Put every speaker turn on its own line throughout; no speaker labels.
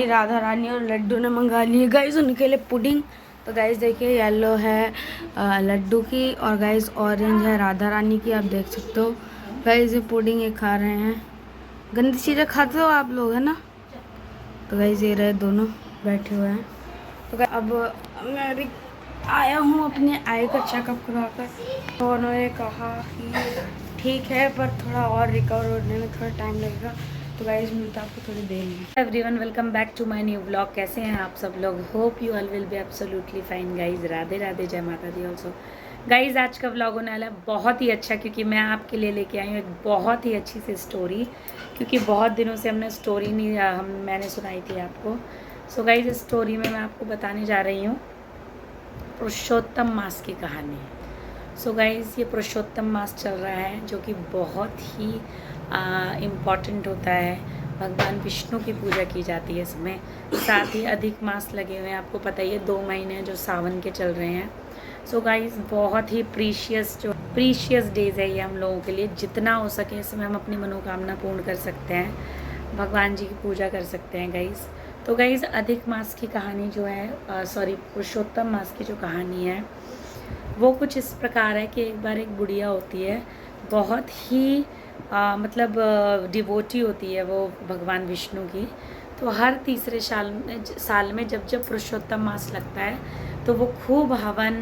राधा रानी और लड्डू ने मंगा लिए गाइस उनके लिए पुडिंग। तो गाइस देखिए येलो है लड्डू की और गाइस ऑरेंज है राधा रानी की, आप देख सकते हो। गाइस ये पुडिंग ये खा रहे हैं। गंदी चीज़ें खाते हो आप लोग, है ना। तो गाइस ये रहे दोनों बैठे हुए हैं। तो अब मैं अभी आया हूँ अपने आई का चेकअप करवा कर, तो उन्होंने कहा कि ठीक है पर थोड़ा और रिकवर होने में थोड़ा टाइम लगेगा। तो गाइस मिलता है आपको थोड़ी देर में। Everyone welcome back to my new blog. कैसे हैं आप सब लोग? Hope you all will be absolutely fine guys. Radhe Radhe, जय माता दी ऑल्सो। गाइस आज का व्लॉग होने वाला है बहुत ही अच्छा, क्योंकि मैं आपके लिए लेके आई हूँ एक बहुत ही अच्छी सी स्टोरी, क्योंकि बहुत दिनों से हमने स्टोरी नहीं मैंने सुनाई थी आपको। सो गाइस इस स्टोरी में मैं आपको बताने जा रही हूँ पुरुषोत्तम मास की कहानी। सो गाइस ये पुरुषोत्तम मास चल रहा है जो कि बहुत ही इम्पॉर्टेंट होता है। भगवान विष्णु की पूजा की जाती है इसमें। साथ ही अधिक मास लगे हुए हैं, आपको पता ही है 2 महीने जो सावन के चल रहे हैं। सो गाइस बहुत ही प्रीशियस डेज है ये हम लोगों के लिए। जितना हो सके इसमें हम अपनी मनोकामना पूर्ण कर सकते हैं, भगवान जी की पूजा कर सकते हैं गाइस। तो गाइस अधिक मास की कहानी जो है पुरुषोत्तम मास की जो कहानी है वो कुछ इस प्रकार है कि एक बार एक बुढ़िया होती है, बहुत ही मतलब डिवोटी होती है वो भगवान विष्णु की। तो हर तीसरे साल में जब जब पुरुषोत्तम मास लगता है तो वो खूब हवन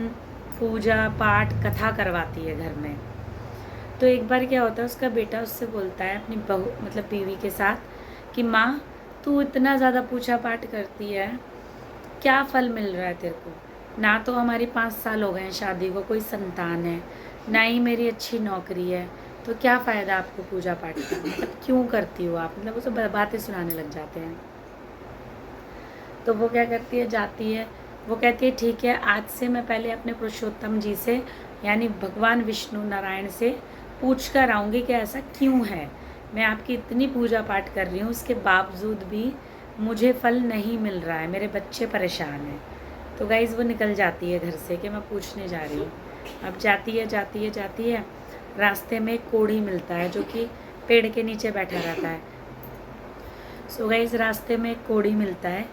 पूजा पाठ कथा करवाती है घर में। तो एक बार क्या होता है, उसका बेटा उससे बोलता है अपनी बहू मतलब बीवी के साथ कि माँ तू इतना ज़्यादा पूजा पाठ करती है, क्या फल मिल रहा है तेरे को? ना तो हमारी 5 साल हो गए हैं शादी को, कोई संतान है, ना ही मेरी अच्छी नौकरी है, तो क्या फ़ायदा आपको पूजा पाठ का? मतलब क्यों करती हो आप? मतलब उसे बातें सुनाने लग जाते हैं। तो वो क्या करती है, जाती है, वो कहती है ठीक है आज से मैं पहले अपने पुरुषोत्तम जी से यानी भगवान विष्णु नारायण से पूछ कर आऊँगी कि ऐसा क्यों है। मैं आपकी इतनी पूजा पाठ कर रही हूँ, उसके बावजूद भी मुझे फल नहीं मिल रहा है, मेरे बच्चे परेशान हैं। तो गाइज़ वो निकल जाती है घर से कि मैं पूछने जा रही हूँ। अब जाती है, रास्ते में एक कोढ़ी मिलता है जो कि पेड़ के नीचे बैठा रहता है। सो गाइज़ रास्ते में एक कोढ़ी मिलता है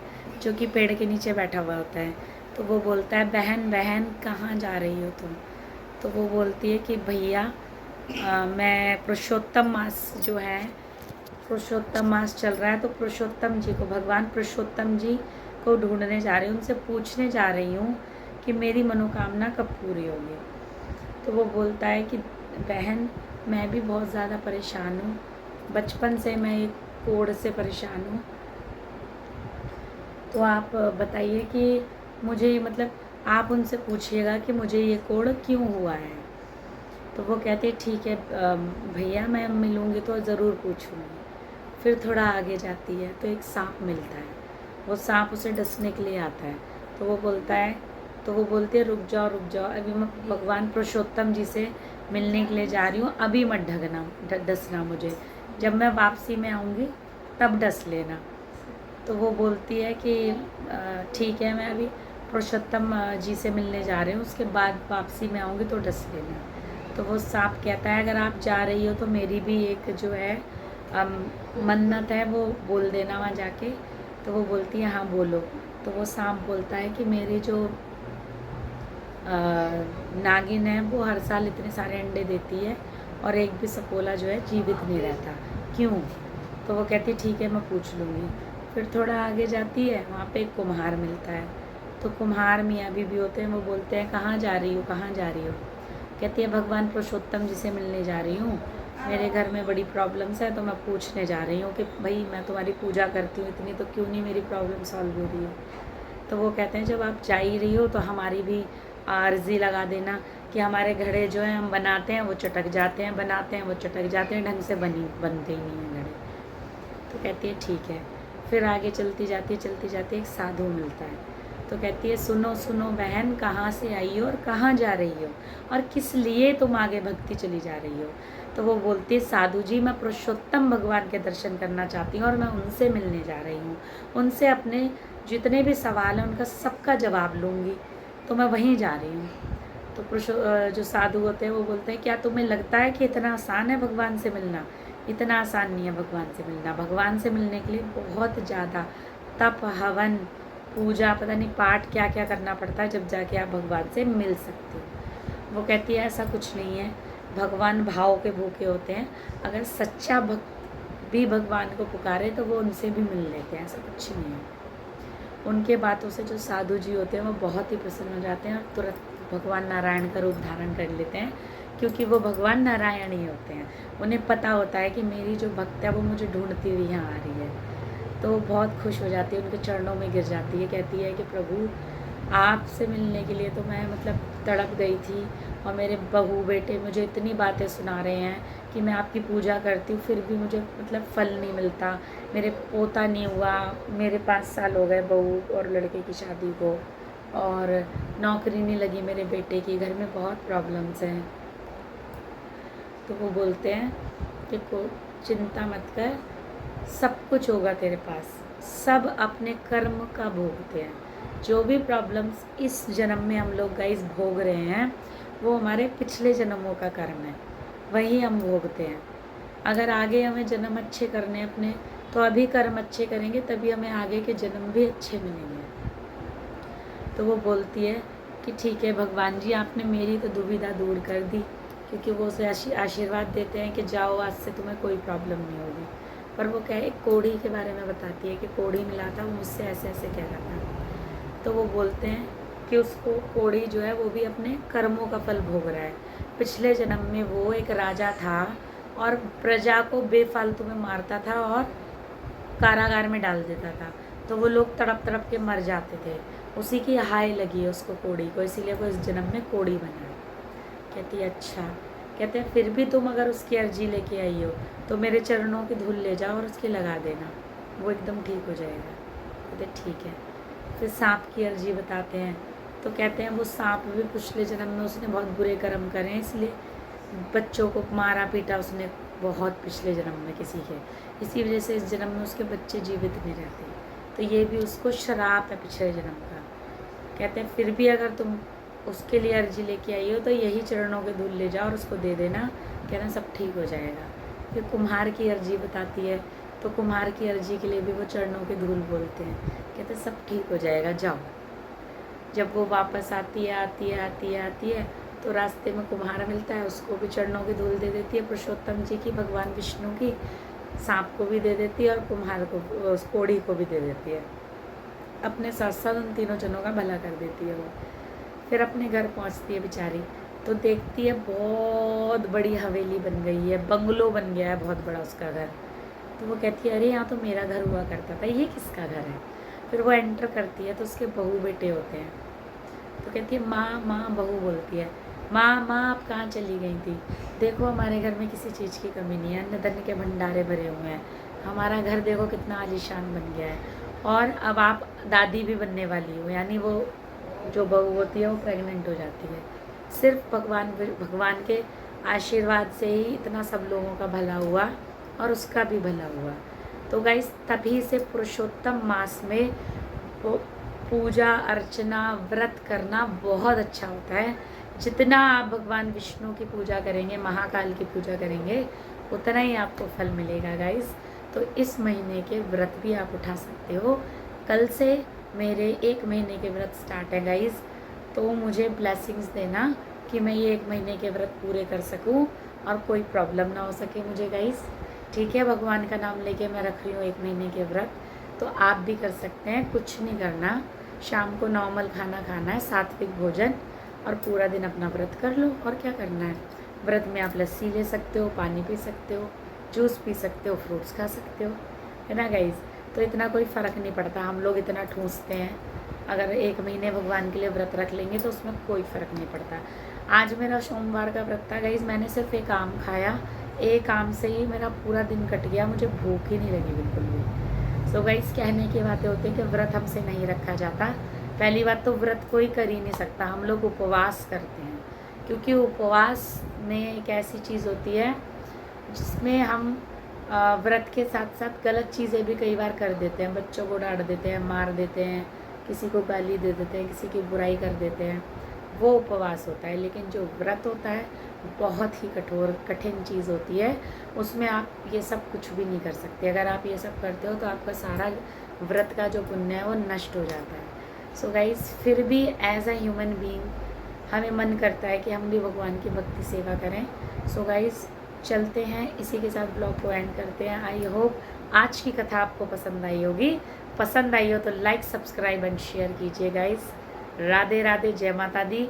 जो कि पेड़ के नीचे बैठा हुआ होता है। तो वो बोलता है बहन बहन कहाँ जा रही हो तुम? तो वो बोलती है कि भैया मैं पुरुषोत्तम मास जो है, पुरुषोत्तम मास चल रहा है तो पुरुषोत्तम जी को, भगवान पुरुषोत्तम जी को ढूंढने जा रही हूँ, उनसे पूछने जा रही हूँ कि मेरी मनोकामना कब पूरी होगी। तो वो बोलता है कि बहन मैं भी बहुत ज़्यादा परेशान हूँ, बचपन से मैं एक कोढ़ से परेशान हूँ। तो आप बताइए कि मुझे मतलब आप उनसे पूछिएगा कि मुझे ये कोढ़ क्यों हुआ है। तो वो कहते हैं ठीक है भैया मैं मिलूँगी तो ज़रूर पूछूँगी। फिर थोड़ा आगे जाती है तो एक सांप मिलता है, वो सांप उसे डसने के लिए आता है। तो वो बोलती है रुक जाओ अभी मैं भगवान पुरुषोत्तम जी से मिलने के लिए जा रही हूँ, अभी मत डसना मुझे, जब मैं वापसी में आऊँगी तब डस लेना। तो वो बोलती है कि ठीक है मैं अभी पुरुषोत्तम जी से मिलने जा रही हूँ, उसके बाद वापसी में आऊँगी तो डस लेना। तो वो सांप कहता है अगर आप जा रही हो तो मेरी भी एक जो है मन्नत है वो बोल देना वहाँ जाके। तो वो बोलती है हाँ बोलो। तो वो सांप बोलता है कि मेरी जो नागिन है वो हर साल इतने सारे अंडे देती है और एक भी सपोला जो है जीवित नहीं रहता, क्यों? तो वो कहती है ठीक है मैं पूछ लूँगी। फिर थोड़ा आगे जाती है, वहाँ पे एक कुम्हार मिलता है। तो कुम्हार मियाँ बीवी होते हैं, वो बोलते हैं कहाँ जा रही हो? कहती है भगवान पुरुषोत्तम जी से मिलने जा रही हूँ, मेरे घर में बड़ी प्रॉब्लम्स है तो मैं पूछने जा रही हूँ कि भाई मैं तुम्हारी पूजा करती हूँ इतनी, तो क्यों नहीं मेरी प्रॉब्लम सॉल्व हो रही है। तो वो कहते हैं जब आप जा ही रही हो तो हमारी भी अर्जी लगा देना कि हमारे घड़े जो है हम बनाते हैं वो चटक जाते हैं, ढंग से बनते ही नहीं हैं घड़े। तो कहती है ठीक है। फिर आगे चलती जाती एक साधु मिलता है। तो कहती है सुनो सुनो बहन कहाँ से आई हो और कहाँ जा रही हो और किस लिए तुम आगे भक्ति चली जा रही हो? तो वो बोलती है साधु जी मैं पुरुषोत्तम भगवान के दर्शन करना चाहती हूँ और मैं उनसे मिलने जा रही हूँ, उनसे अपने जितने भी सवाल हैं उनका सबका जवाब लूँगी, तो मैं वहीं जा रही हूँ। तो जो साधु होते हैं वो बोलते हैं क्या तुम्हें लगता है कि इतना आसान है भगवान से मिलना? इतना आसान नहीं है भगवान से मिलना। भगवान से मिलने के लिए बहुत ज़्यादा
तप, हवन, पूजा, पता नहीं पाठ क्या क्या करना पड़ता है जब जाके आप भगवान से मिल सकते हो। वो कहती है ऐसा कुछ नहीं है, भगवान भाव के भूखे होते हैं, अगर सच्चा भक्त भी भगवान को पुकारे तो वो उनसे भी मिल लेते हैं, ऐसा कुछ नहीं है। उनके बातों से जो साधु जी होते हैं वो बहुत ही प्रसन्न हो जाते हैं और तुरंत भगवान नारायण का रूप धारण कर लेते हैं, क्योंकि वो भगवान नारायण ही होते हैं। उन्हें पता होता है कि मेरी जो भक्त है वो मुझे ढूंढती हुई यहाँ आ रही है, तो वो बहुत खुश हो जाती है, उनके चरणों में गिर जाती है, कहती है कि प्रभु आपसे मिलने के लिए तो मैं मतलब तड़प गई थी, और मेरे बहू बेटे मुझे इतनी बातें सुना रहे हैं कि मैं आपकी पूजा करती हूँ फिर भी मुझे मतलब फल नहीं मिलता, मेरे पोता नहीं हुआ, मेरे 5 साल हो गए बहू और लड़के की शादी को, और नौकरी नहीं लगी मेरे बेटे की, घर में बहुत प्रॉब्लम्स हैं। तो वो बोलते हैं कि को चिंता मत कर, सब कुछ होगा तेरे पास, सब अपने कर्म का भोगते हैं। जो भी प्रॉब्लम्स इस जन्म में हम लोग गाइस भोग रहे हैं वो हमारे पिछले जन्मों का कर्म है, वही हम भोगते हैं। अगर आगे हमें जन्म अच्छे करने अपने, तो अभी कर्म अच्छे करेंगे तभी हमें आगे के जन्म भी अच्छे मिलेंगे। तो वो बोलती है कि ठीक है भगवान जी, आपने मेरी तो दुविधा दूर कर दी, क्योंकि वो उसे आशीर्वाद देते हैं कि जाओ आज से तुम्हें कोई प्रॉब्लम नहीं होगी। पर वो क्या एक कोढ़ी के बारे में बताती है कि कोढ़ी मिला था, वो मुझसे ऐसे ऐसे कह रहा था। तो वो बोलते हैं कि उसको कोढ़ी जो है वो भी अपने कर्मों का फल भोग रहा है। पिछले जन्म में वो एक राजा था और प्रजा को बेफालतू में मारता था और कारागार में डाल देता था, तो वो लोग तड़प तड़प के मर जाते थे। उसी की हाय लगी है उसको कोढ़ी को, इसीलिए वो इस जन्म में कोढ़ी बना। कहती है अच्छा, कहते हैं फिर भी तुम अगर उसकी अर्जी लेके आई हो तो मेरे चरणों की धूल ले जाओ और उसकी लगा देना, वो एकदम ठीक हो जाएगा। कहते ठीक है। फिर सांप की अर्जी बताते हैं, तो कहते हैं वो सांप भी पिछले जन्म में उसने बहुत बुरे कर्म करे हैं, इसलिए बच्चों को मारा पीटा उसने बहुत पिछले जन्म में किसी के, इसी वजह से इस जन्म में उसके बच्चे जीवित नहीं रहते, तो ये भी उसको श्राप है पिछले जन्म का। कहते हैं फिर भी अगर तुम उसके लिए अर्जी लेके आई हो तो यही चरणों के धूल ले जाओ और उसको दे देना, कहना सब ठीक हो जाएगा। फिर कुम्हार की अर्जी बताती है, तो कुम्हार की अर्जी के लिए भी वो चरणों के धूल बोलते हैं, कहते हैं सब ठीक हो जाएगा जाओ। जब वो वापस आती है तो रास्ते में कुम्हार मिलता है, उसको भी चरणों की धूल दे देती है, पुरुषोत्तम जी की, भगवान विष्णु की, सांप को भी दे देती है और कुम्हार को, उस कोढ़ी को भी दे देती है। अपने साथ साथ उन तीनों जनों का भला कर देती है वो। फिर अपने घर पहुंचती है बेचारी, तो देखती है बहुत बड़ी हवेली बन गई है, बंगलो बन गया है बहुत बड़ा उसका घर। तो वो कहती है अरे यहाँ तो मेरा घर हुआ करता था, ये किसका घर है। फिर वो एंटर करती है तो उसके बहू बेटे होते हैं। तो कहती है माँ माँ, बहू बोलती है माँ माँ आप कहाँ चली गई थी, देखो हमारे घर में किसी चीज़ की कमी नहीं है, अन्न धन के भंडारे भरे हुए हैं, हमारा घर देखो कितना आलीशान बन गया है, और अब आप दादी भी बनने वाली हो। यानी वो जो बहू होती है वो प्रेग्नेंट हो जाती है। सिर्फ भगवान के आशीर्वाद से ही इतना सब लोगों का भला हुआ और उसका भी भला हुआ। तो गाइस तभी से पुरुषोत्तम मास में वो पूजा अर्चना व्रत करना बहुत अच्छा होता है। जितना आप भगवान विष्णु की पूजा करेंगे, महाकाल की पूजा करेंगे, उतना ही आपको फल मिलेगा गाइस। तो इस महीने के व्रत भी आप उठा सकते हो। कल से मेरे 1 महीने के व्रत स्टार्ट है गाइस, तो मुझे ब्लेसिंग्स देना कि मैं ये 1 महीने के व्रत पूरे कर सकूं और कोई प्रॉब्लम ना हो सके मुझे गाइस। ठीक है, भगवान का नाम लेके मैं रख रही हूँ 1 महीने के व्रत, तो आप भी कर सकते हैं। कुछ नहीं करना, शाम को नॉर्मल खाना खाना है, सात्विक भोजन, और पूरा दिन अपना व्रत कर लो। और क्या करना है, व्रत में आप लस्सी ले सकते हो, पानी पी सकते हो, जूस पी सकते हो, फ्रूट्स खा सकते हो, है ना गाइस। तो इतना कोई फ़र्क नहीं पड़ता, हम लोग इतना ठूंसते हैं। अगर 1 महीने भगवान के लिए व्रत रख लेंगे तो उसमें कोई फ़र्क नहीं पड़ता। आज मेरा सोमवार का व्रत था गाइस, मैंने सिर्फ एक आम खाया, एक आम से ही मेरा पूरा दिन कट गया, मुझे भूख ही नहीं लगी बिल्कुल भी। सो गाइस कहने की बातें होती हैं कि व्रत हमसे नहीं रखा जाता। पहली बात तो व्रत कोई कर ही नहीं सकता, हम लोग उपवास करते हैं, क्योंकि उपवास में एक ऐसी चीज़ होती है जिसमें हम व्रत के साथ साथ गलत चीज़ें भी कई बार कर देते हैं, बच्चों को डांट देते हैं, मार देते हैं, किसी को गाली दे देते हैं, किसी की बुराई कर देते हैं। वो उपवास होता है। लेकिन जो व्रत होता है बहुत ही कठिन चीज़ होती है, उसमें आप ये सब कुछ भी नहीं कर सकते। अगर आप ये सब करते हो तो आपका सारा व्रत का जो पुण्य है वो नष्ट हो जाता है। सो गाइज़, फिर भी एज अ ह्यूमन बीइंग हमें मन करता है कि हम भी भगवान की भक्ति सेवा करें। सो गाइज़, चलते हैं, इसी के साथ ब्लॉग को एंड करते हैं। आई होप आज की कथा आपको पसंद आई होगी। पसंद आई हो तो लाइक, सब्सक्राइब एंड शेयर कीजिए गाइज़। राधे राधे, जय माता दी।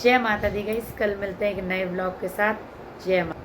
जय माता दी गाइज़। कल मिलते हैं एक नए ब्लॉग के साथ। जय माता।